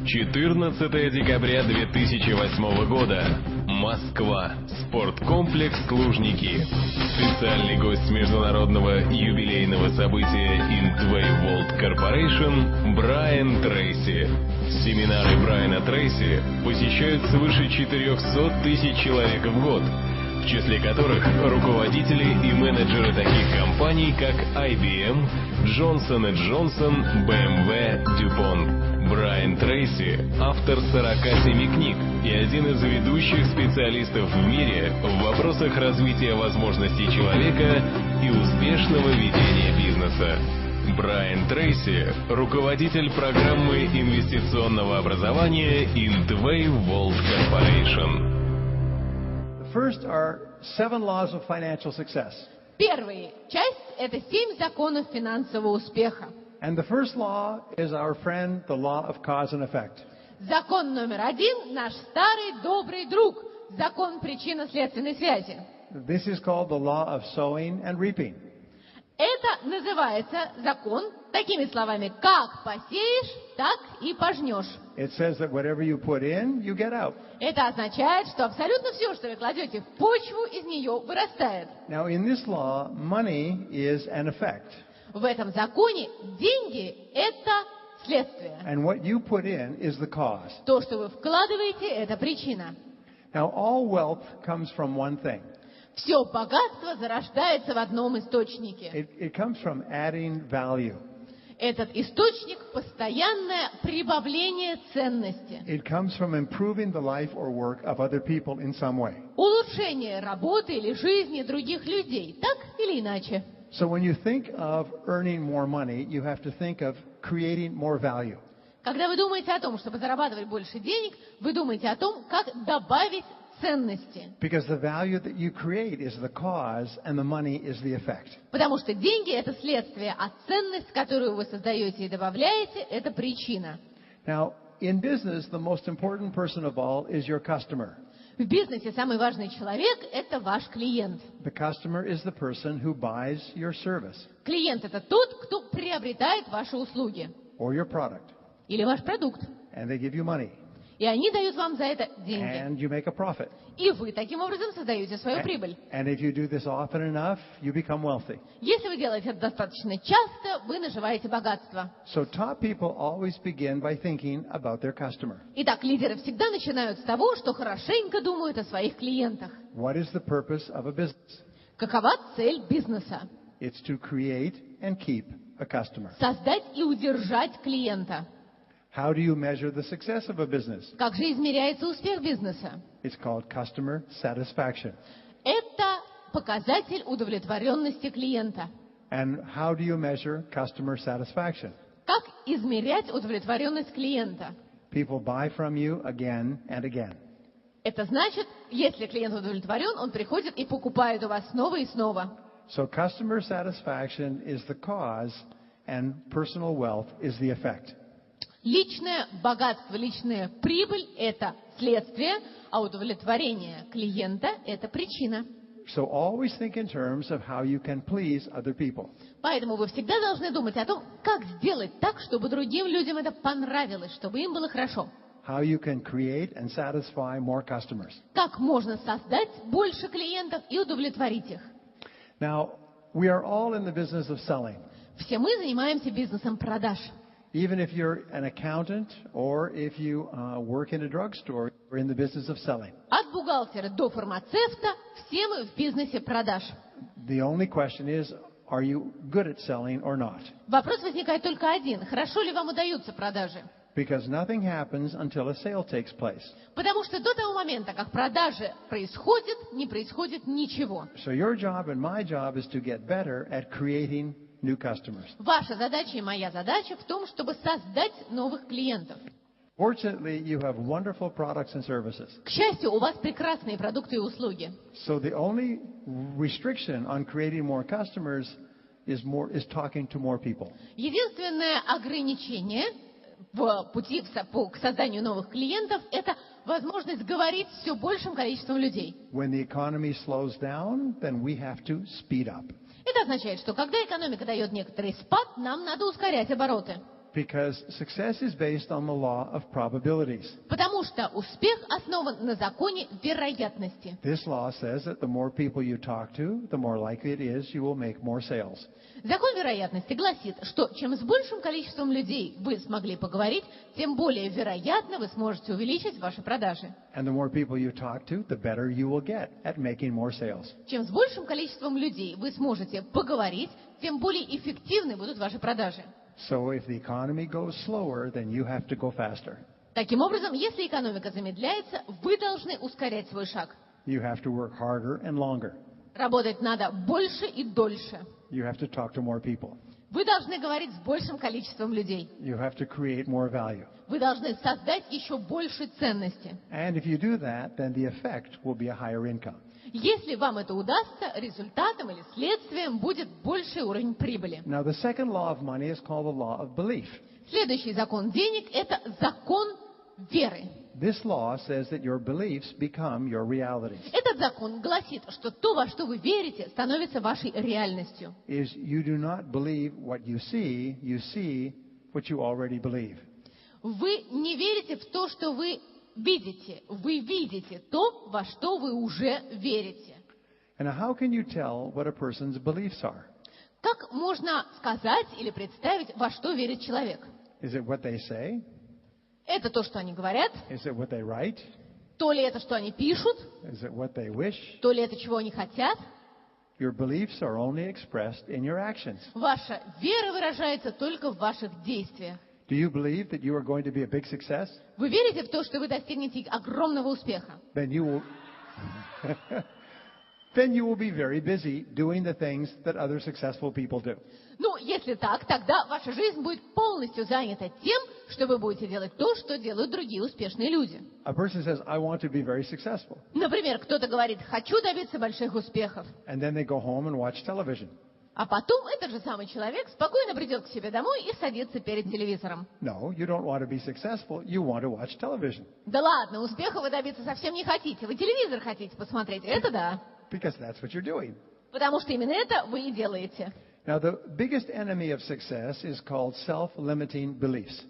14 декабря 2008 года. Москва. Спорткомплекс «Лужники». Специальный гость международного юбилейного события Intway World Corporation Брайан Трейси. Семинары Брайана Трейси посещают свыше 400 тысяч человек в год, в числе которых руководители и менеджеры таких компаний, как IBM, Johnson & Johnson, BMW, DuPont. Брайан Трейси – автор 47 книг и один из ведущих специалистов в мире в вопросах развития возможностей человека и успешного ведения бизнеса. Брайан Трейси – руководитель программы инвестиционного образования Intway World Corporation. First are 7 laws of financial success. Первая часть – это 7 законов финансового успеха. And the first law is our friend, the law of cause and effect. Закон номер 1 – наш старый добрый друг, закон причинно-следственной связи. This is called the law of sowing and reaping. Это называется закон такими словами: как посеешь, так и пожнешь. It says that whatever you put in, you get out. Это означает, что абсолютно все, что вы кладете в почву, из нее вырастает. Now, in this law, money is an effect. В этом законе деньги – это следствие. And what you put in is the cause. То, что вы вкладываете – это причина. Now, all wealth comes from one thing. Все богатство зарождается в одном источнике. It comes from adding value. Этот источник – постоянное прибавление ценности. It comes from improving the life or work of other people in some way. Улучшение работы или жизни других людей, так или иначе. So when you think of earning more money, you have to think of creating more value. Когда вы думаете о том, чтобы зарабатывать больше денег, вы думаете о том, как добавить ценности. Because the value that you create is the cause and the money is the effect. Потому что деньги – это следствие, а ценность, которую вы создаете и добавляете – это причина. Now, in business, the most important person of all is your customer. В бизнесе самый важный человек – это ваш клиент. The customer is the person who buys your service Клиент – это тот, кто приобретает ваши услуги or your product, или ваш продукт. and they give you money, И они дают вам за это деньги. and you make a profit. И вы таким образом создаете свою прибыль. And if you do this often enough, you become wealthy. Если вы делаете это достаточно часто, вы наживаете богатство. So top people always begin by thinking about their customer. Итак, лидеры всегда начинают с того, что хорошенько думают о своих клиентах. What is the purpose of a business? Какова цель бизнеса? It's to create and keep a customer. Создать и удержать клиента. How do you measure the success of a business? Как же измеряется успех бизнеса? It's called customer satisfaction. Это показатель удовлетворенности клиента. And how do you measure customer satisfaction? Как измерять удовлетворенность клиента? People buy from you again and again. Это значит, если клиент удовлетворен, он приходит и покупает у вас снова и снова. So customer satisfaction is the cause and personal wealth is the effect. Личное богатство, личная прибыль – это следствие, а удовлетворение клиента – это причина. So always think in terms of how you can please other people. Поэтому вы всегда должны думать о том, как сделать так, чтобы другим людям это понравилось, чтобы им было хорошо. How you can create and satisfy more customers. Как можно создать больше клиентов и удовлетворить их. Now, we are all in the business of selling. Все мы занимаемся бизнесом продаж. Even if you're an accountant or if you work in a drugstore, you're in the business of selling. От бухгалтера до фармацевта все мы в бизнесе продаж. The only question is, are you good at selling or not? Вопрос возникает только один. Хорошо ли вам удаются продажи? Because nothing happens until a sale takes place. Потому что до того момента, как продажи происходят, не происходит ничего. So your job and my job is to get better at creating new customers. Ваша задача и моя задача в том, чтобы создать новых клиентов. Fortunately, you have wonderful products and services. К счастью, у вас прекрасные продукты и услуги. So the only restriction on creating more customers is talking to more people. Единственное ограничение в пути к созданию новых клиентов – это возможность говорить с все большим количеством людей. When the economy slows down, then we have to speed up. Это означает, что когда экономика дает некоторый спад, нам надо ускорять обороты. Because success is based on the law of probabilities. Потому что успех основан на законе вероятности. This law says that the more people you talk to, the more likely it is you will make more sales. Закон вероятности гласит, что чем с большим количеством людей вы смогли поговорить, тем более вероятно вы сможете увеличить ваши продажи. And the more people you talk to, the better you will get at making more sales. Чем с большим количеством людей вы сможете поговорить, тем более эффективны будут ваши продажи. So if the economy goes slower, then you have to go faster. Таким образом, если экономика замедляется, вы должны ускорять свой шаг. You have to work harder and longer. Работать надо больше и дольше. You have to talk to more people. Вы должны говорить с большим количеством людей. You have to create more value. Вы должны создать еще больше ценности. And if you do that, then the effect will be a higher income. Если вам это удастся, результатом или следствием будет больший уровень прибыли. Now, the second law of money is called the law of belief. Следующий закон денег – это закон веры. This law says that your beliefs become your realities. Этот закон гласит, что то, во что вы верите, становится вашей реальностью. Is you do not believe what you see what you already believe. Вы не верите в то, что вы видите то, во что вы уже верите. And how can you tell what a person's beliefs are? Как можно сказать или представить, во что верит человек? Is it what they say? Это то, что они говорят? Is it what they write? То ли это, что они пишут? Is it what they wish? То ли это, чего они хотят? Your beliefs are only expressed in your actions. Ваша вера выражается только в ваших действиях. Do you believe that you are going to be a big success? Вы верите в то, что вы достигнете огромного успеха? Then you will be very busy doing the things that other successful people do. Ну, если так, тогда ваша жизнь будет полностью занята тем, что вы будете делать то, что делают другие успешные люди. A person says, I want to be very successful. Например, кто-то говорит, хочу добиться больших успехов. And then they go home and watch television. А потом этот же самый человек спокойно придет к себе домой и садится перед телевизором. No, you don't want to be successful. You want to watch television. Да ладно, успеха вы добиться совсем не хотите. Вы телевизор хотите посмотреть. Это да. Because that's what you're doing. Потому что именно это вы и делаете. Now, the biggest enemy of success is called self-limiting beliefs.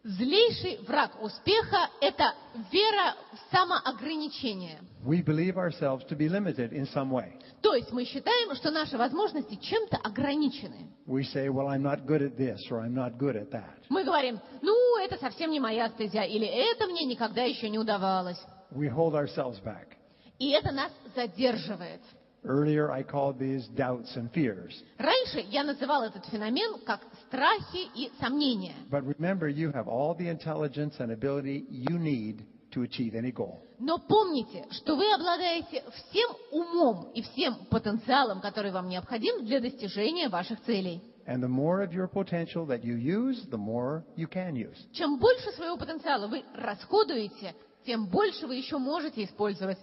Злейший враг успеха – это вера в самоограничение. We believe ourselves to be limited in some way. То есть мы считаем, что наши возможности чем-то ограничены. We say, well, I'm not good at this, or I'm not good at that. Мы говорим, ну, это совсем не моя стезя, или это мне никогда еще не удавалось. We hold ourselves back. И это нас задерживает. Earlier, I called these doubts and fears. Раньше я называл этот феномен как страхи и сомнения. But remember, you have all the intelligence and ability you need to achieve any goal. Но помните, что вы обладаете всем умом и всем потенциалом, который вам необходим для достижения ваших целей. And the more of your potential that you use, the more you can use. Чем больше своего потенциала вы расходуете, тем больше вы еще можете использовать.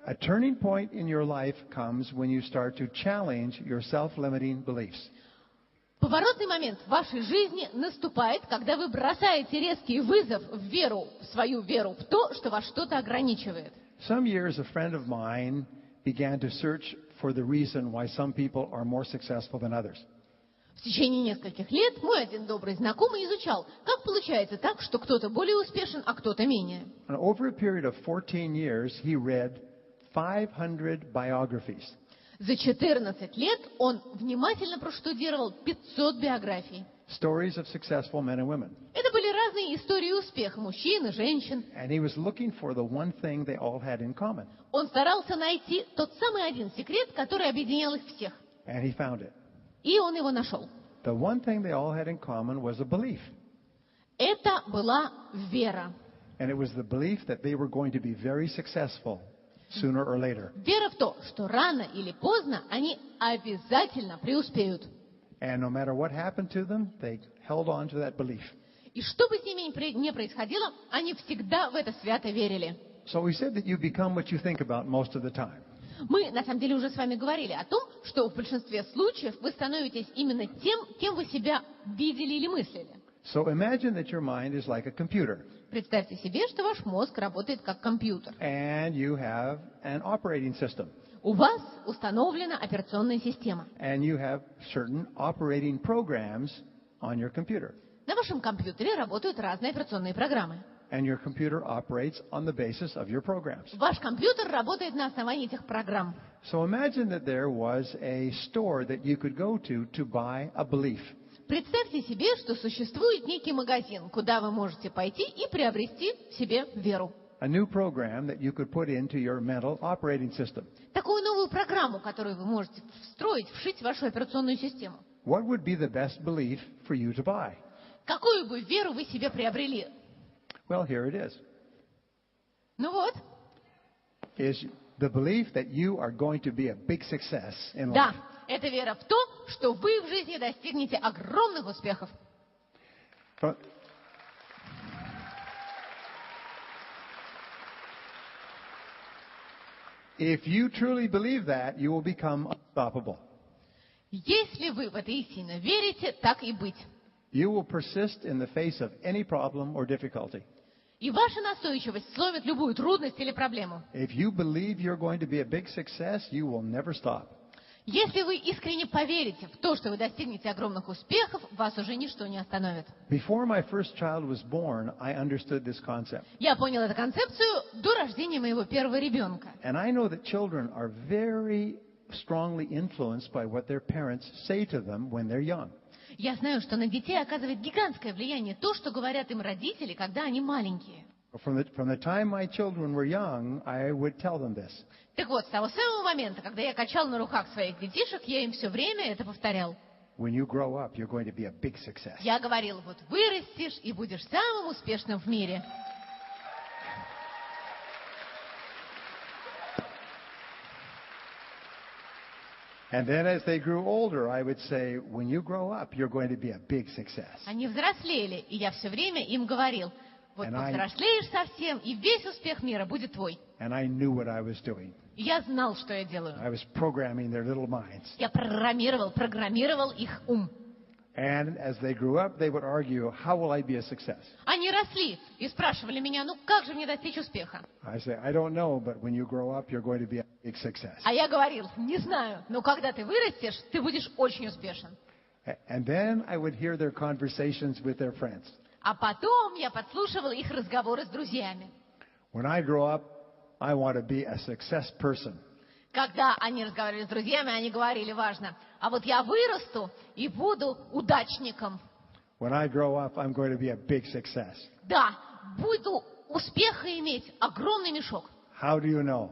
A turning point in your life comes when you start to challenge your self-limiting beliefs. Поворотный момент в вашей жизни наступает, когда вы бросаете резкий вызов в веру, в свою веру в то, что вас что-то ограничивает. Some years, a friend of mine began to search for the reason why some people are more successful than others. В течение нескольких лет мой один добрый знакомый изучал, как получается так, что кто-то более успешен, а кто-то менее. And over a period of 14 years, he read 500 biographies. За 14 лет он внимательно проштудировал 500 биографий. Stories of successful men and women. Это были разные истории успеха мужчин и женщин. And he was looking for the one thing they all had in common. Он старался найти тот самый один секрет, который объединял их всех. And he found it. И он его нашел. The one thing they all had in common was a belief. Это была вера. And it was the belief that they were going to be very successful sooner or later. Вера в то, что рано или поздно они обязательно преуспеют. And no matter what happened to them, they held on to that belief. И что бы с ними ни происходило, они всегда в это свято верили. So we said that you become what you think about most of the time. Мы, на самом деле, уже с вами говорили о том, что в большинстве случаев вы становитесь именно тем, кем вы себя видели или мыслили. So imagine that your mind is like a computer. Представьте себе, что ваш мозг работает как компьютер. And you have an operating system. У вас установлена операционная система. And you have certain operating programs on your computer. На вашем компьютере работают разные операционные программы. And your computer operates on the basis of your programs. Ваш компьютер работает на основании этих программ. So imagine that there was a store that you could go to buy a belief. Представьте себе, что существует некий магазин, куда вы можете пойти и приобрести себе веру. A new program that you could put into your mental operating system. Такую новую программу, которую вы можете встроить, вшить в вашу операционную систему. What would be the best belief for you to buy? Какую бы веру вы себе приобрели? Well, here it is. Ну вот. Is the belief that you are going to be a big success in life. Да, это вера в то, что вы в жизни достигнете огромных успехов. If you truly believe that, you will become unstoppable. Если вы в это истинно верите, так и быть. You will persist in the face of any problem or difficulty. И ваша настойчивость сломит любую трудность или проблему. If you believe you're going to be a big success, you will never stop. Если вы искренне поверите в то, что вы достигнете огромных успехов, вас уже ничто не остановит. Before my first child was born, I understood this concept. Я понял эту концепцию до рождения моего первого ребенка. And I know that children are very strongly influenced by what their parents say to them when they're young. Я знаю, что на детей оказывает гигантское влияние то, что говорят им родители, когда они маленькие. From the time my children were young, I would tell them this. Так вот, с того самого момента, когда я качал на руках своих детишек, я им все время это повторял. When you grow up, you're going to be a big success. Я говорил, вот вырастешь и будешь самым успешным в мире. And then as they grew older, I would say, when you grow up, you're going to be a big success. Они взрослели, и я все время им говорил, вот повзрослеешь совсем, и весь успех мира будет твой. And I knew what I was doing. И я знал, что я делаю. I was programming their little minds. Я программировал их ум. And as they grew up, they would argue, how will I be a success? Они росли и спрашивали меня, ну как же мне достичь успеха? I say, I don't know, but when you grow up, you're going to be a big success. А я говорил, не знаю, но когда ты вырастешь, ты будешь очень успешен. And then I would hear their conversations with their friends. А потом я подслушивала их разговоры с друзьями. When I grow up, I want to be a success person. Когда они разговаривали с друзьями, они говорили, важно, а вот я вырасту и буду удачником. When I grow up, I'm going to be a big success. Да, буду успеха иметь, огромный мешок. How do you know?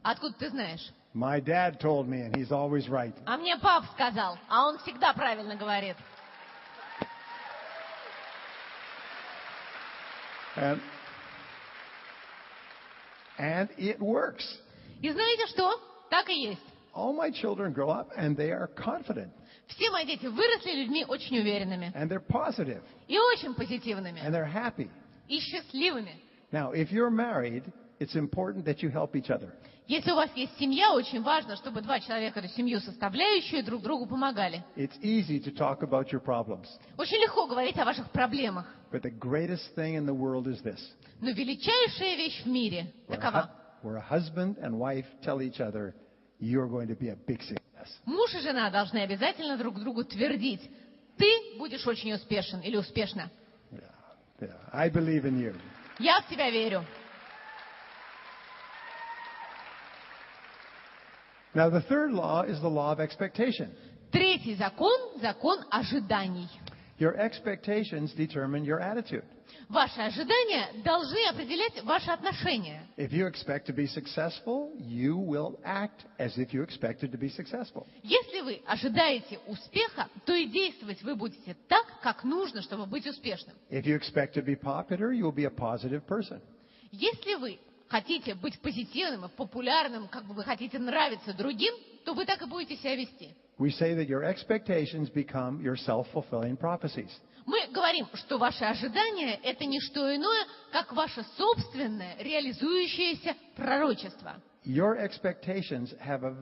Откуда ты знаешь? My dad told me, and he's always right. А мне папа сказал, а он всегда правильно говорит. And it works. И знаете что? Так и есть. All my children grow up and they are confident. Все мои дети выросли людьми очень уверенными. And they're positive. И очень позитивными. And they're happy. И счастливыми. Now, if you're married, it's important that you help each other. Если у вас есть семья, очень важно, чтобы два человека, эту семью составляющие, друг другу помогали. It's easy to talk about your problems. Очень легко говорить о ваших проблемах. But the greatest thing in the world is this. Но величайшая вещь в мире такова. Where a husband and wife tell each other, you're going to be a big success. Муж и жена должны обязательно друг другу твердить, ты будешь очень успешен или успешна. Yeah. I believe in you. Я в тебя верю. Now, the third law is the law of expectation. Третий закон – закон ожиданий. Your expectations determine your attitude. Ваши ожидания должны определять ваши отношения. If you expect to be successful, you will act as if you expected to be successful. Если вы ожидаете успеха, то и действовать вы будете так, как нужно, чтобы быть успешным. If you expect to be popular, you will be a positive person. Если вы хотите быть позитивным и популярным, как бы вы хотите нравиться другим, то вы так и будете себя вести. We say that your expectations become your self-fulfilling prophecies. Мы говорим, что ваши ожидания – это не что иное, как ваше собственное реализующееся пророчество. Your expectations have a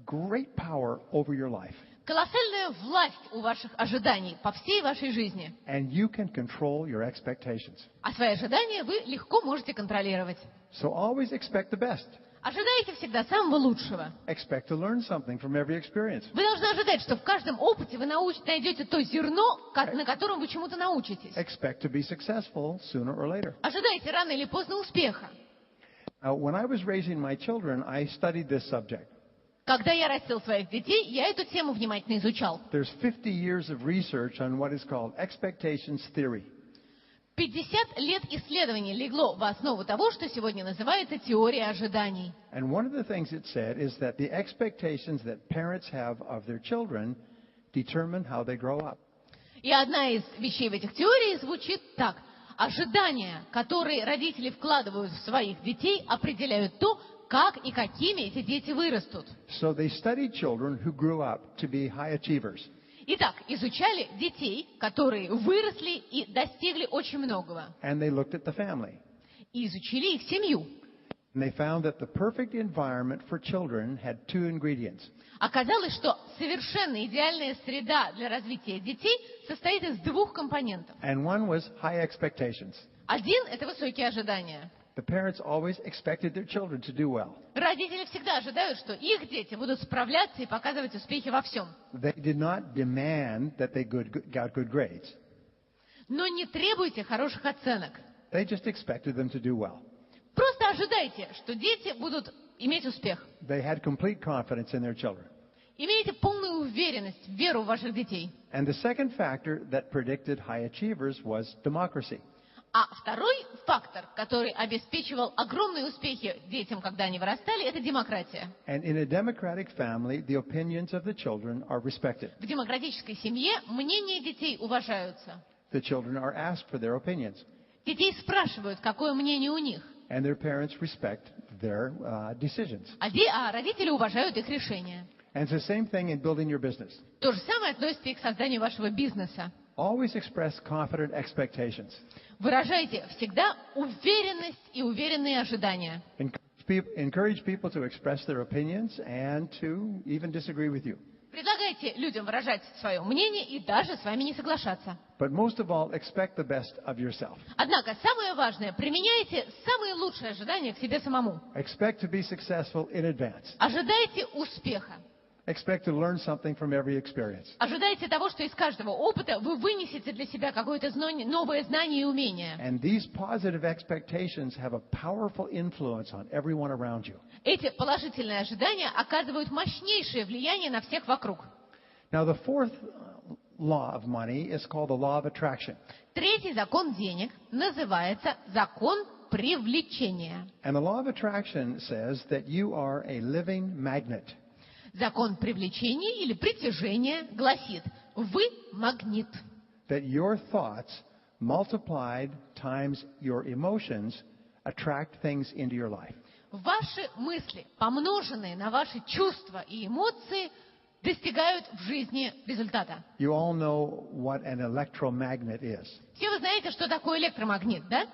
great power over your life. Колоссальная власть у ваших ожиданий по всей вашей жизни. And you can control your expectations. А свои ожидания вы легко можете контролировать. So always expect the best. Ожидайте всегда самого лучшего. Expect to learn something from every experience. Вы должны ожидать, что в каждом опыте вы найдете то зерно, на котором вы чему-то научитесь. Expect to be successful sooner or later. Ожидайте рано или поздно успеха. When I was raising my children, I studied this subject. Когда я растил своих детей, я эту тему внимательно изучал. There's 50 years of research on what is called expectations theory. 50 лет исследований легло в основу того, что сегодня называется теория ожиданий. And one of the things it said is that the expectations that parents have of their children determine how they grow up. И одна из вещей в этих теориях звучит так. Ожидания, которые родители вкладывают в своих детей, определяют то, как и какими эти дети вырастут. So they studied children who grew up to be high achievers. Итак, изучали детей, которые выросли и достигли очень многого. And they looked at the family. И изучили их семью. And they found that the perfect environment for children had two ingredients. Оказалось, что совершенно идеальная среда для развития детей состоит из двух компонентов. And one was high expectations. Один – это высокие ожидания. The parents always expected their children to do well. Родители всегда ожидают, что их дети будут справляться и показывать успехи во всем. They did not demand that they got good grades. Но не требуйте хороших оценок. They just expected them to do well. Просто ожидайте, что дети будут иметь успех. They had complete confidence in their children. Имейте полную уверенность, веру в ваших детей. And the second factor that predicted high achievers was democracy. А второй фактор, который обеспечивал огромные успехи детям, когда они вырастали, это демократия. And in a democratic family, the opinions of the children are respected. В демократической семье мнения детей уважаются. The children are asked for their opinions. Детей спрашивают, какое мнение у них. And their parents respect their decisions. А родители уважают их решения. And it's the same thing in building your business. То же самое относится и к созданию вашего бизнеса. Always express confident expectations. Выражайте всегда уверенность и уверенные ожидания. Encourage people to express their opinions and to even disagree with you. Предлагайте людям выражать свое мнение и даже с вами не соглашаться. But most of all, expect the best of yourself. Однако самое важное, применяйте самые лучшие ожидания к себе самому. Expect to be successful in advance. Ожидайте успеха. Expect to learn something from every experience. Ожидайте того, что из каждого опыта вы вынесете для себя какое-то новое знание и умение. And these positive expectations have a powerful influence on everyone around you. Эти положительные ожидания оказывают мощнейшее влияние на всех вокруг. Now, the fourth law of money is called the law of attraction. Третий закон денег называется закон привлечения. And the law of attraction says that you are a living magnet. Закон привлечения или притяжения гласит: вы магнит. That your thoughts multiplied times your emotions attract things into your life. Ваши мысли, помноженные на ваши чувства и эмоции, достигают в жизни результата. You all know what an electromagnet is. Все вы знаете, что такое электромагнит, да?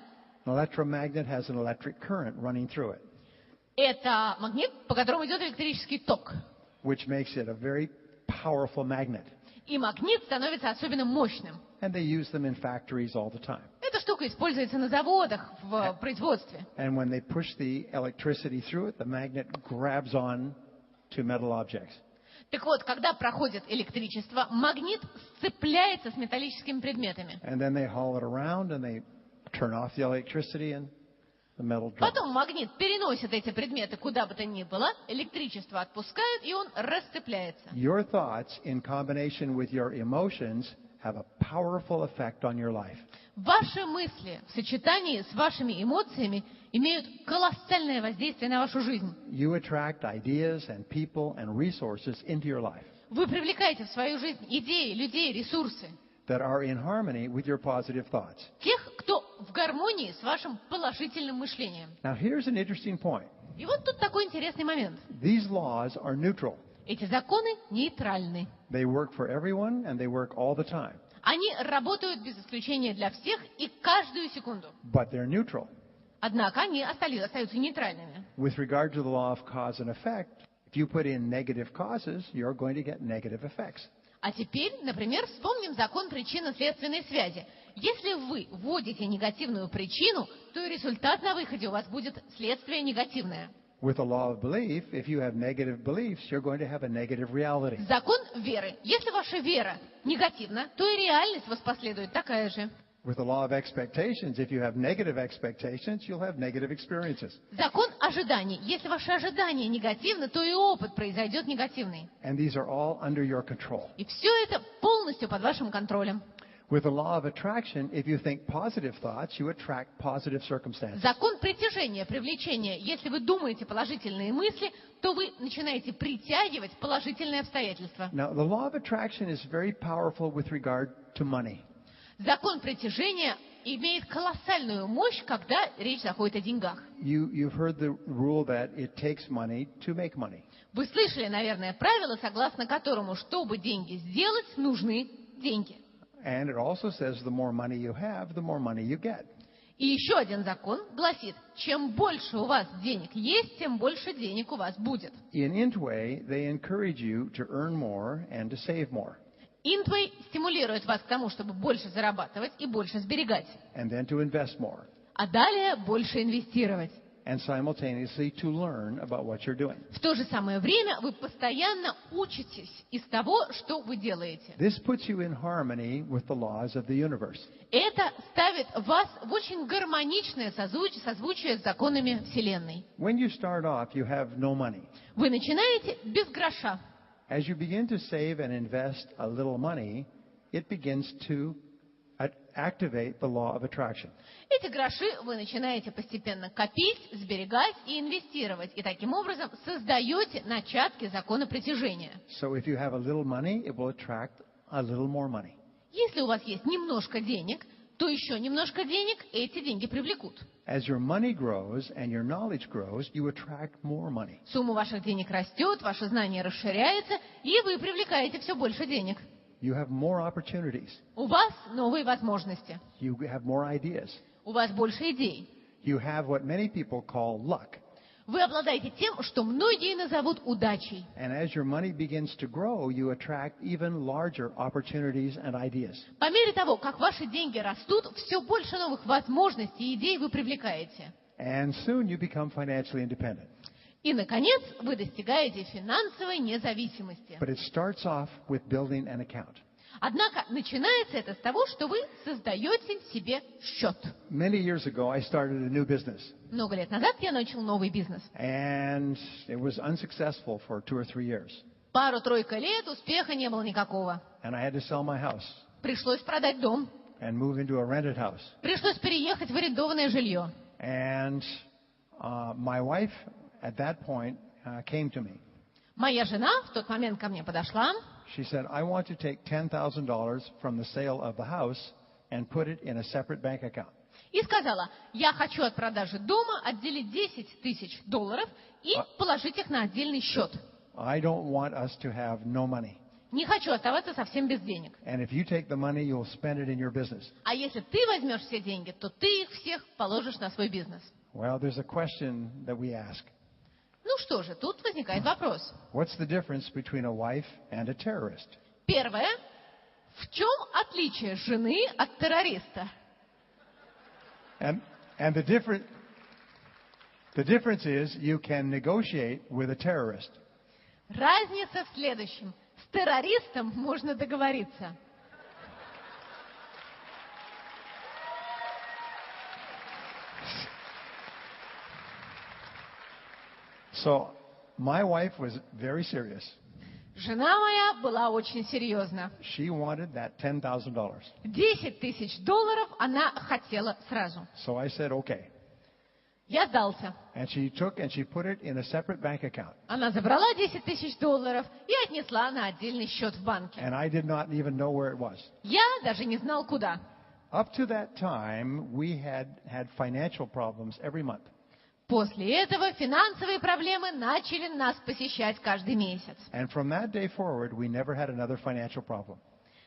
An electromagnet has an electric current running through it. Это магнит, по которому идет электрический ток. Which makes it a very powerful magnet. И магнит становится особенно мощным. And they use them in factories all the time. Эта штука используется на заводах, в производстве. And when they push the electricity through it, the magnet grabs on to metal objects. Так вот, когда проходит электричество, магнит сцепляется с металлическими предметами. And then they haul it around and they turn off the electricity and the metal drops. Потом магнит переносит эти предметы куда бы то ни было, электричество отпускают, и он расцепляется. Your thoughts in combination with your emotions have a powerful effect on your life. Ваши мысли в сочетании с вашими эмоциями имеют колоссальное воздействие на вашу жизнь. You attract ideas and people and resources into your life Вы привлекаете в свою жизнь идеи, людей, ресурсы. that are in harmony with your positive thoughts. Тех, кто в гармонии с вашим положительным мышлением. Now, here's an interesting point. И вот тут такой интересный момент. These laws are neutral. Эти законы нейтральны. They work for everyone and they work all the time. Они работают без исключения для всех и каждую секунду. But they're neutral. Однако они остаются нейтральными. With regard to the law of cause and effect, if you put in negative causes, you're going to get negative effects. А теперь, например, вспомним закон причинно-следственной связи. Если вы вводите негативную причину, то и результат на выходе у вас будет следствие негативное. With the law of belief, if you have negative beliefs, you're going to have a negative reality. Закон веры. Если ваша вера негативна, то и реальность вас последует такая же. With the law of expectations, if you have negative expectations, you'll have negative experiences. Закон ожиданий. Если ваши ожидания негативны, то и опыт произойдет негативный. And these are all under your control. И все это полностью под вашим контролем. With the law of attraction, if you think positive thoughts, you attract positive circumstances. Закон притяжения, привлечения. Если вы думаете положительные мысли, то вы начинаете притягивать положительные обстоятельства. Now, the law of attraction is very powerful with regard to money. Закон притяжения имеет колоссальную мощь, когда речь заходит о деньгах. You've heard the rule that it takes money to make money. Вы слышали, наверное, правило, согласно которому, чтобы деньги сделать, нужны деньги. And it also says the more money you have, the more money you get. И еще один закон гласит, чем больше у вас денег есть, тем больше денег у вас будет. In Intway, they encourage you to earn more and to save more. Интвей стимулирует вас к тому, чтобы больше зарабатывать и больше сберегать. And then to invest more. А далее больше инвестировать. And simultaneously to learn about what you're doing. В то же самое время вы постоянно учитесь из того, что вы делаете. This puts you in harmony with the laws of the universe. Это ставит вас в очень гармоничное созвучие с законами Вселенной. When you start off, you have no money. Вы начинаете без гроша. As you begin to save and invest a little money, it begins to activate the law of attraction. Эти гроши вы начинаете постепенно копить, сберегать и инвестировать. И таким образом создаете начатки закона притяжения. So if you have a little money, it will attract a little more money. Если у вас есть немножко денег, то еще немножко денег эти деньги привлекут. As your money grows and your knowledge grows, you attract more money. Сумма ваших денег растет, ваше знание расширяется, и вы привлекаете все больше денег. You have more opportunities. У вас новые возможности. You have more ideas. У вас больше идей. You have what many people call luck. Вы обладаете тем, что многие назовут удачей. And as your money begins to grow, you attract even larger opportunities and ideas. По мере того, как ваши деньги растут, все больше новых возможностей и идей вы привлекаете. And soon you become financially independent. И, наконец, вы достигаете финансовой независимости. But it starts off with building an account. Однако начинается это с того, что вы создаете себе счет. Many years ago, I started a new business. Много лет назад я начал новый бизнес. And it was unsuccessful for 2 or 3 years. Пару-тройка лет успеха не было никакого. And I had to sell my house Пришлось продать дом. and move into a rented house. Пришлось переехать в арендованное жилье. And my wife, at that point, came to me. Моя жена в тот момент ко мне подошла. She said, I want to take $10,000 from the sale of the house and put it in a separate bank account. И сказала, я хочу от продажи дома отделить $10 000 и положить их на отдельный счет. I don't want us to have no money. Не хочу оставаться совсем без денег. And if you take the money, you'll spend it in your business. А если ты возьмешь все деньги, то ты их всех положишь на свой бизнес. Well, there's a question that we ask. Ну что же, тут возникает вопрос. What's the difference between a wife and a terrorist? Первое. В чем отличие жены от террориста? And the difference is you can negotiate with a terrorist. Разница в следующем. С террористом можно договориться. So my wife was very serious. Жена моя была очень серьезна. She wanted that $10,000. $10 000 она хотела сразу. So I said, okay. Я сдался. And she took and she put it in a separate bank account. Она забрала $10 000 и отнесла на отдельный счет в банке. And I did not even know where it was. Я даже не знал, куда. Up to that time, we had financial problems every month. После этого финансовые проблемы начали нас посещать каждый месяц. And from that day forward, we never had another financial problem.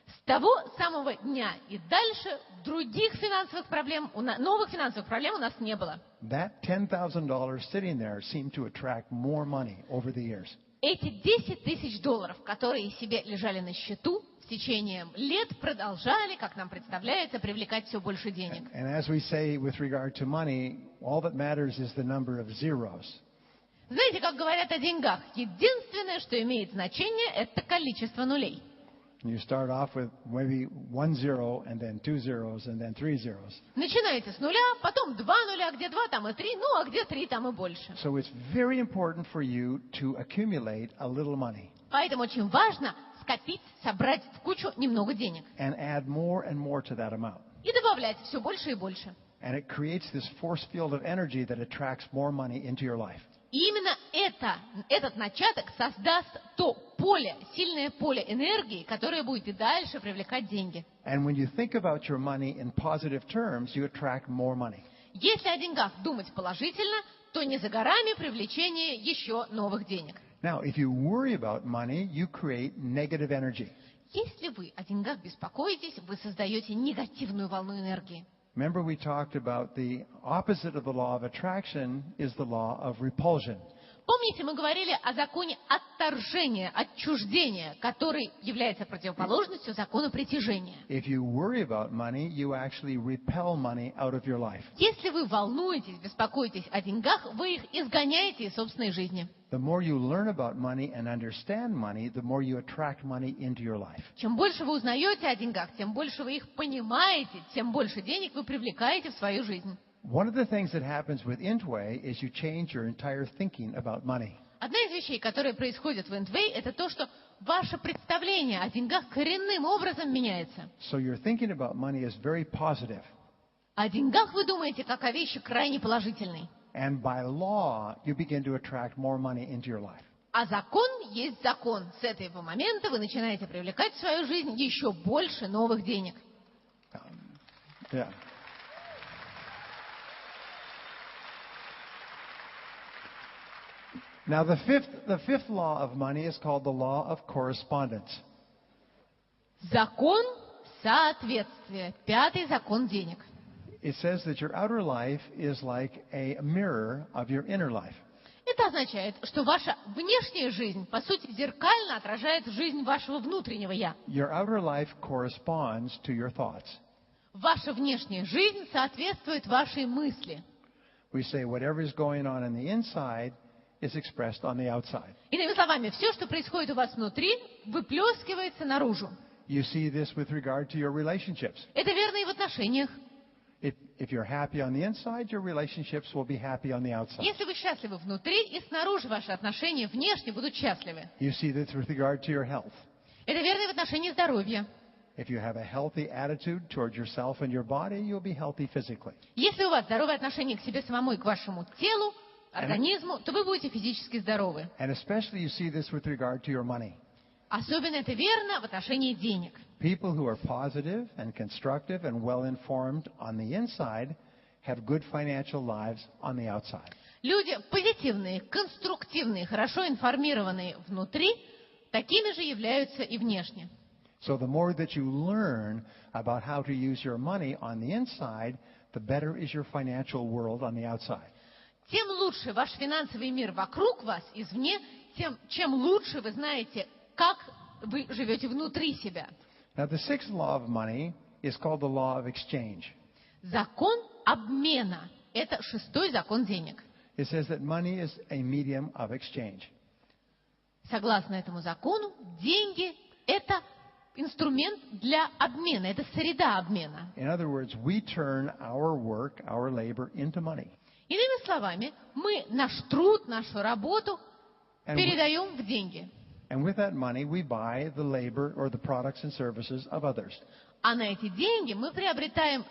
С того самого дня и дальше других финансовых проблем, новых финансовых проблем у нас не было. That $10,000 sitting there seemed to attract more money over the years. Эти $10 000, которые себе лежали на счету, в течение лет продолжали, как нам представляется, привлекать все больше денег. And as we say with regard to money, all that matters is the number of zeros. Знаете, как говорят о деньгах, единственное, что имеет значение, это количество нулей. You start off with maybe 1 zero, and then 2 zeros, and then 3 zeros. Начинаете с нуля, потом 2 нуля, где 2, там и 3, ну а где 3, там и больше. So it's very important for you to accumulate a little money Поэтому очень важно скопить, собрать в кучу немного денег. and add more and more to that amount. И добавлять все больше и больше. And it creates this force field of energy that attracts more money into your life. И именно этот начаток создаст то поле, сильное поле энергии, которое будет и дальше привлекать деньги. And when you think about your money in positive terms, you attract more money. Если о деньгах думать положительно, то не за горами привлечение еще новых денег. Now, if you worry about money, you create negative energy. Если вы о деньгах беспокоитесь, вы создаете негативную волну энергии. Remember, we talked about the opposite of the law of attraction is the law of repulsion. Помните, мы говорили о законе отторжения, отчуждения, который является противоположностью закону притяжения. If you worry about money, you actually repel money out of your life. Если вы волнуетесь, беспокоитесь о деньгах, вы их изгоняете из собственной жизни. The more you learn about money and understand money, the more you attract money into your life. Чем больше вы узнаете о деньгах, тем больше вы их понимаете, тем больше денег вы привлекаете в свою жизнь. One of the things that happens with Intway is you change your entire thinking about money. Одна из вещей, которые происходят в Intway, это то, что ваше представление о деньгах коренным образом меняется. So your thinking about money is very positive. О деньгах вы думаете как о вещи крайне положительной. And by law, you begin to attract more money into your life. А закон есть закон. С этого момента вы начинаете привлекать в свою жизнь еще больше новых денег. Yeah. Now, the fifth law of money is called the law of correspondence. Закон соответствия. Пятый закон денег. It says that your outer life is like a mirror of your inner life. Это означает, что ваша внешняя жизнь, по сути, зеркально отражает жизнь вашего внутреннего «я». Your outer life corresponds to your thoughts. Ваша внешняя жизнь соответствует вашей мысли. We say whatever is going on the inside is expressed on the outside. Иными словами, все, что происходит у вас внутри, выплескивается наружу. You see this with regard to your relationships. Это верно и в отношениях. If you're happy on the inside, your relationships will be happy on the outside. Если вы счастливы внутри, и снаружи ваши отношения внешне будут счастливы. You see this with regard to your health. Это верно и в отношении здоровья. If you have a healthy attitude toward yourself and your body, you'll be healthy physically. Если у вас здоровое отношение к себе самому и к вашему телу, организму, то вы будете физически здоровы. And especially you see this with regard to your money. Особенно это верно в отношении денег. People who are positive and constructive and well-informed on the inside have good financial lives on the outside. Люди позитивные, конструктивные, хорошо информированные внутри, такими же являются и внешне. So the more that you learn about how to use your money on the inside, the better is your financial world on the outside. Тем лучше ваш финансовый мир вокруг вас, извне, чем лучше вы знаете, как вы живете внутри себя. Now, the sixth law of money is called the law of exchange. Закон обмена – это шестой закон денег. It says that money is a medium of exchange. Согласно этому закону, деньги – это инструмент для обмена, это среда обмена. In other words, we turn our work, our labor into money. Иными словами, мы наш труд, нашу работу And передаем в деньги. And with that money, we buy the labor or the products and services of others. А на эти деньги мы приобретаем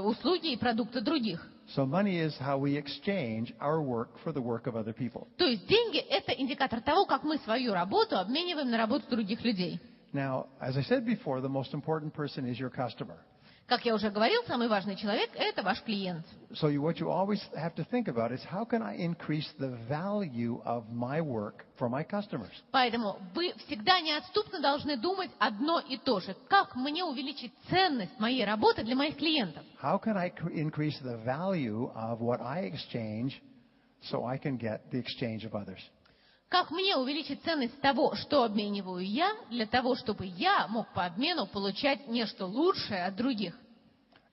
услуги и продукты других. So money is how we exchange our work for the work of other people. То есть деньги – это индикатор того, как мы свою работу обмениваем на работу других людей. Now, as I said before, the most important person is your customer. Как я уже говорил, самый важный человек – это ваш клиент. So what you always have to think about is how can I increase the value of my work for my customers? Поэтому вы всегда неотступно должны думать одно и то же. Как мне увеличить ценность моей работы для моих клиентов? How can I increase the value of what I exchange so I can get the exchange of others? Как мне увеличить ценность того, что обмениваю я, для того, чтобы я мог по обмену получать нечто лучшее от других?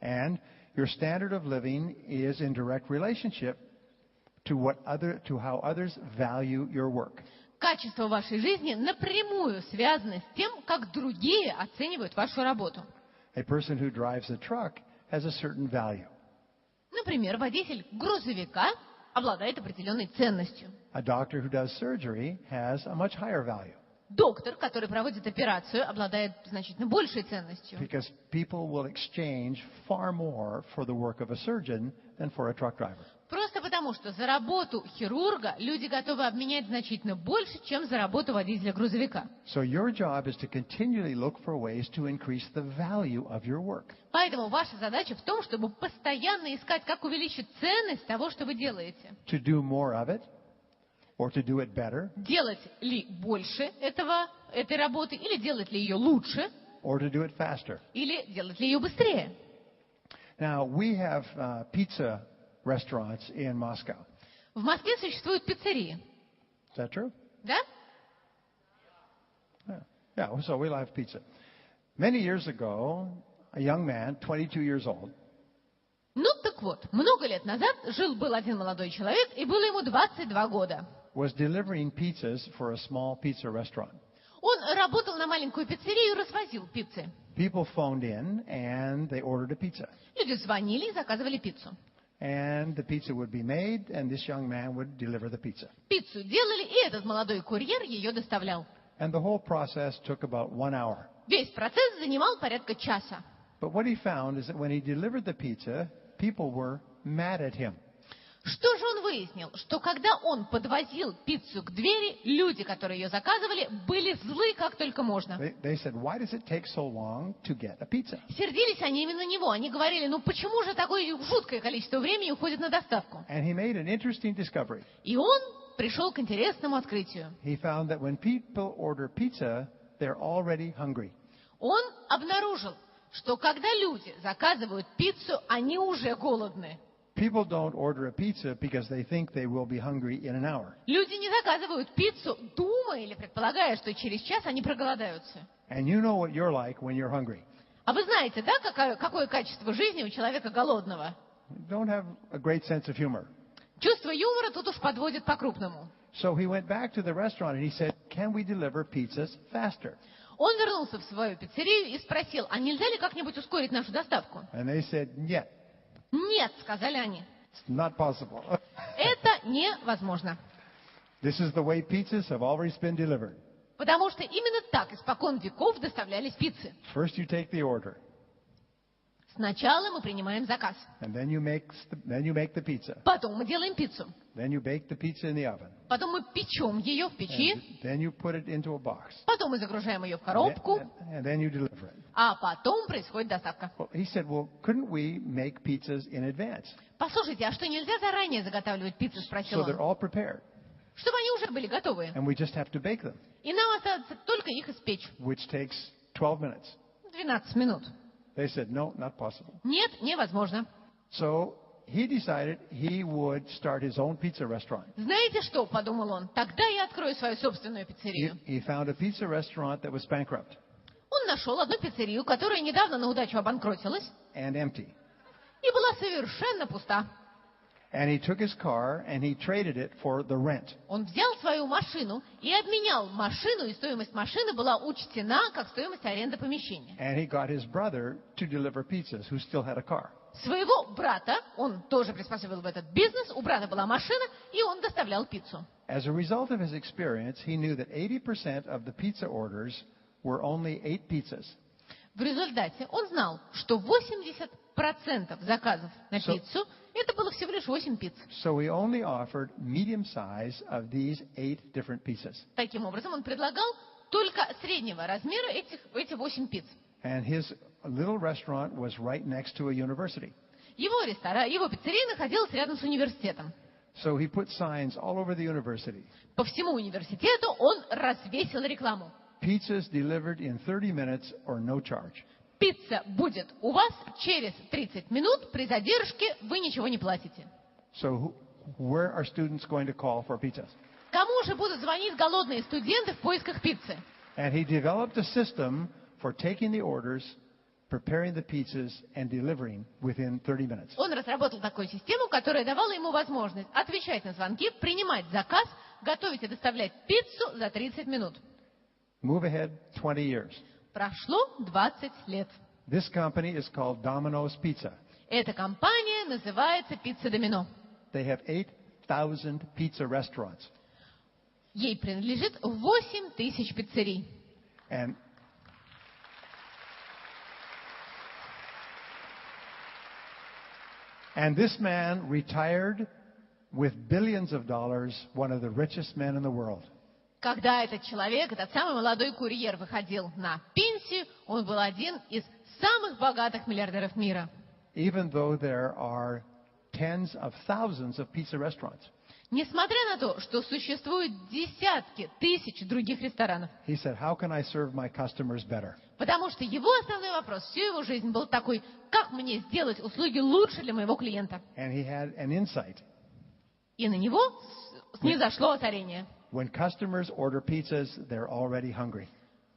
And your standard of living is in direct relationship to how others value your work. Качество вашей жизни напрямую связано с тем, как другие оценивают вашу работу. A person who drives a truck has a certain value. Например, водитель грузовика обладает определенной ценностью. A doctor who does surgery has a much higher value. Доктор, который проводит операцию, обладает значительно большей ценностью. Because people will exchange far more for the work of a surgeon than for a truck driver. Просто потому, что за работу хирурга люди готовы обменять значительно больше, чем за работу водителя грузовика. So your job is to continually look for ways to increase the value of your work. Поэтому ваша задача в том, чтобы постоянно искать, как увеличить ценность того, что вы делаете. To do more of it, or to do it better, Делать ли больше этой работы, или делать ли ее лучше, or to do it faster. или делать ли ее быстрее. Now, we have pizza restaurants in Moscow. В Москве существуют пиццерии. Is that true? Да? Yeah, so we love pizza. Many years ago, a young man, 22 years old, Ну так вот, много лет назад жил-был один молодой человек, и было ему 22 года. was delivering pizzas for a small pizza restaurant. Он работал на маленькую пиццерию и развозил пиццы. People phoned in and they ordered a pizza. Люди звонили и заказывали пиццу. And the pizza would be made, and this young man would deliver the pizza. Пиццу делали, и этот молодой курьер ее доставлял. And the whole process took about 1 hour. Весь процесс занимал порядка часа. But what he found is that when he delivered the pizza, people were mad at him. Что же он выяснил? Что когда он подвозил пиццу к двери, люди, которые ее заказывали, были злы как только можно. They said, why does it take so long to get a pizza? Сердились они именно на него. Они говорили, ну почему же такое жуткое количество времени уходит на доставку? And he made an interesting discovery. И он пришел к интересному открытию. He found that when people order pizza, they're already hungry. Он обнаружил, что когда люди заказывают пиццу, они уже голодны. People don't order a pizza because they think they will be hungry in an hour. Люди не заказывают пиццу, думая или предполагая, что через час они проголодаются. And you know what you're like when you're hungry. А вы знаете, да, какое качество жизни у человека голодного? You don't have a great sense of humor. Чувство юмора тут уж подводит по-крупному. So he went back to the restaurant and he said, can we deliver pizzas faster? Он вернулся в свою пиццерию и спросил, а нельзя ли как-нибудь ускорить нашу доставку? And they said, нет, Нет, сказали они. it's not possible. Это невозможно. This is the way pizzas have always been delivered. Потому что именно так испокон веков доставлялись пиццы. First you take the order, Сначала мы принимаем заказ. and then you make the pizza. Потом мы делаем пиццу. Then you bake the pizza in the oven. Потом мы печем ее в печи. And then you put it into a box. Потом мы загружаем ее в коробку. And then you deliver it. А потом происходит доставка. Well, he said, well, couldn't we make pizzas in advance? Послушайте, а что, нельзя заранее заготавливать пиццу, спросил So they're он. all prepared. Чтобы они уже были готовы. And we just have to bake them, И нам остается только их испечь. which takes 12 minutes. 12 минут. They said, no, not possible. Нет, невозможно. So he decided he would start his own pizza restaurant. Знаете что, подумал он, тогда я открою свою собственную пиццерию. He found a pizza restaurant that was bankrupt Он нашел одну пиццерию, которая недавно на удачу обанкротилась and empty. и была совершенно пуста. And he took his car and he traded it for the rent. Он взял свою машину и обменял машину, и стоимость машины была учтена как стоимость аренды помещения. And he got his brother to deliver pizzas, who still had a car. Своего брата, он тоже приспособил в этот бизнес, у брата была машина, и он доставлял пиццу. As a result of his experience, he knew that 80% of the pizza orders were only 8 pizzas. В результате он знал, что 80% заказов на пиццу это было всего лишь 8 пицц. So he only offered medium size of these 8 different pizzas. Таким образом, он предлагал только среднего размера эти 8 пицц. And his little restaurant was right next to a university. Его пиццерия находилась рядом с университетом. So he put signs all over the university. По всему университету он развесил рекламу. Pizzas delivered in 30 minutes or no charge. Пицца будет у вас через 30 минут, при задержке вы ничего не платите. So where are students going to call for pizzas? Кому же будут звонить голодные студенты в поисках пиццы? And he developed a system for taking the orders preparing the pizzas and delivering within 30 minutes. Он разработал такую систему, которая давала ему возможность отвечать на звонки, принимать заказ, готовить и доставлять пиццу за 30 минут. Move ahead 20 years. Прошло 20 лет. This company is called Domino's Pizza. Эта компания называется «Пицца Домино». They have 8,000 pizza restaurants. Ей принадлежит 8 тысяч пиццерий. And this man retired with billions of dollars, one of the richest men in the world. Когда этот человек, этот самый молодой курьер, выходил на пенсию, он был один из самых богатых миллиардеров мира. Even though there are tens of thousands of pizza restaurants. Несмотря на то, что существуют десятки тысяч других ресторанов. He said, "How can I serve my customers better?" Потому что его основной вопрос всю его жизнь был такой: как мне сделать услуги лучше для моего клиента? And he had an insight. И на него снизошло озарение. When customers order pizzas, they're already hungry.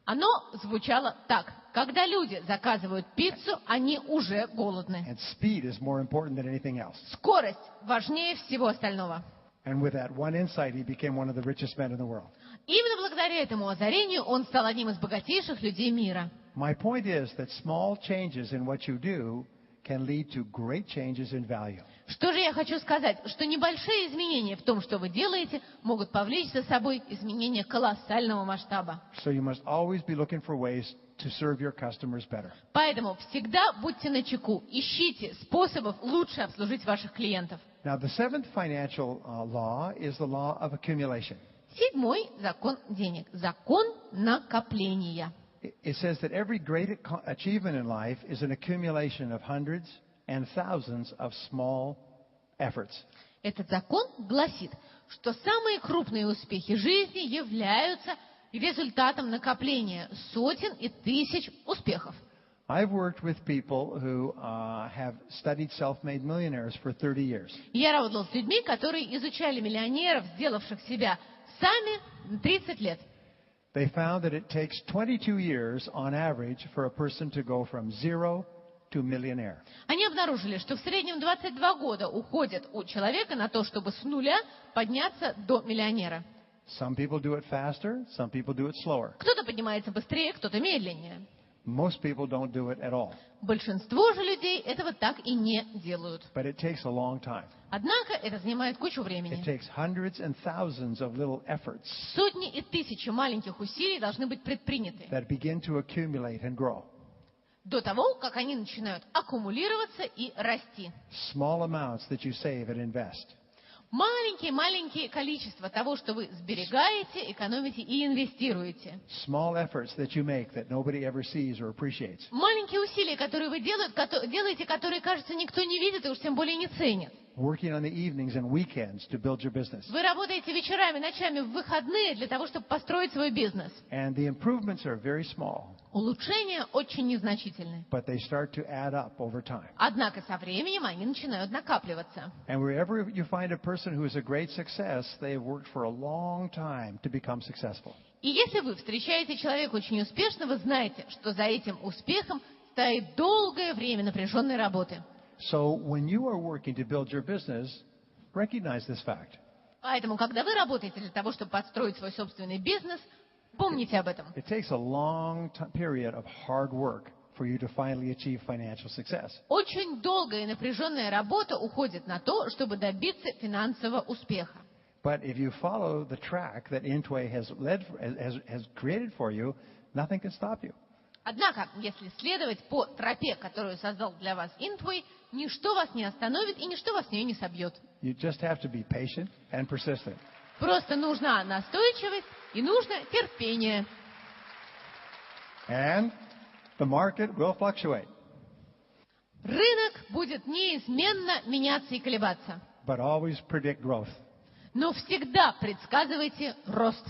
Оно звучало так: когда люди заказывают пиццу, они уже голодны. And speed is more important than anything else. Скорость важнее всего остального. And with that one insight, he became one of the richest men in the world. Именно благодаря этому озарению он стал одним из богатейших людей мира. My point is that small changes in what you do can lead to great changes in value. Что же я хочу сказать? Что небольшие изменения в том, что вы делаете, могут повлечь за собой изменения колоссального масштаба. So you must always be looking for ways to serve your customers better. Поэтому всегда будьте начеку, ищите способов лучше обслужить ваших клиентов. Now, the seventh financial law is the law of accumulation. Седьмой закон денег. Закон накопления. It says that every great achievement in life is an accumulation of hundreds and thousands of small efforts. Этот закон гласит, что самые крупные успехи жизни являются результатом накопления сотен и тысяч успехов. I've worked with people who have studied self-made millionaires for 30 years. Я работал с людьми, которые изучали миллионеров, сделавших себя сами 30 лет. They found that it takes 22 years on average for a person to go from zero to millionaire. Они обнаружили, что в среднем 22 года уходят у человека на то, чтобы с нуля подняться до миллионера. Some people do it faster, some people do it slower. Кто-то поднимается быстрее, кто-то медленнее. Most people don't do it at all. Большинство же людей этого так и не делают. But it takes a long time. Однако это занимает кучу It времени. takes hundreds and thousands of little efforts Сотни и тысячи маленьких усилий должны быть предприняты that begin to accumulate and grow. до того, как они начинают аккумулироваться и расти. Small amounts that you save and invest. Маленькие количества того, что вы сберегаете, экономите и инвестируете. Small efforts that you make that nobody ever sees or appreciates. Маленькие усилия, которые вы делаете, которые, кажется, никто не видит и уж тем более не ценит. Working on the evenings and weekends to build your business. Вы работаете вечерами, ночами, в выходные для того, чтобы построить свой бизнес. And the improvements are very small, Улучшения очень незначительны. but they start to add up over time. Однако со временем они начинают накапливаться. And wherever you find a person who is a great success, they have worked for a long time to become successful. И если вы встречаете человека очень успешного, вы знаете, что за этим успехом стоит долгое время напряженной работы. So when you are working to build your business, recognize this fact. Поэтому, когда вы работаете для того, чтобы подстроить свой собственный бизнес, помните об этом. It takes a long period of hard work for you to finally achieve financial success. Очень долгая и напряженная работа уходит на то, чтобы добиться финансового успеха. But if you follow the track that Intway has created for you, nothing can stop you. Однако, если следовать по тропе, которую создал для вас Intway, ничто вас не остановит и ничто вас с нее не собьет. You just have to be patient and persistent. Просто нужна настойчивость и нужно терпение. And the market will fluctuate. Рынок будет неизменно меняться и колебаться. But always predict growth. Но всегда предсказывайте рост.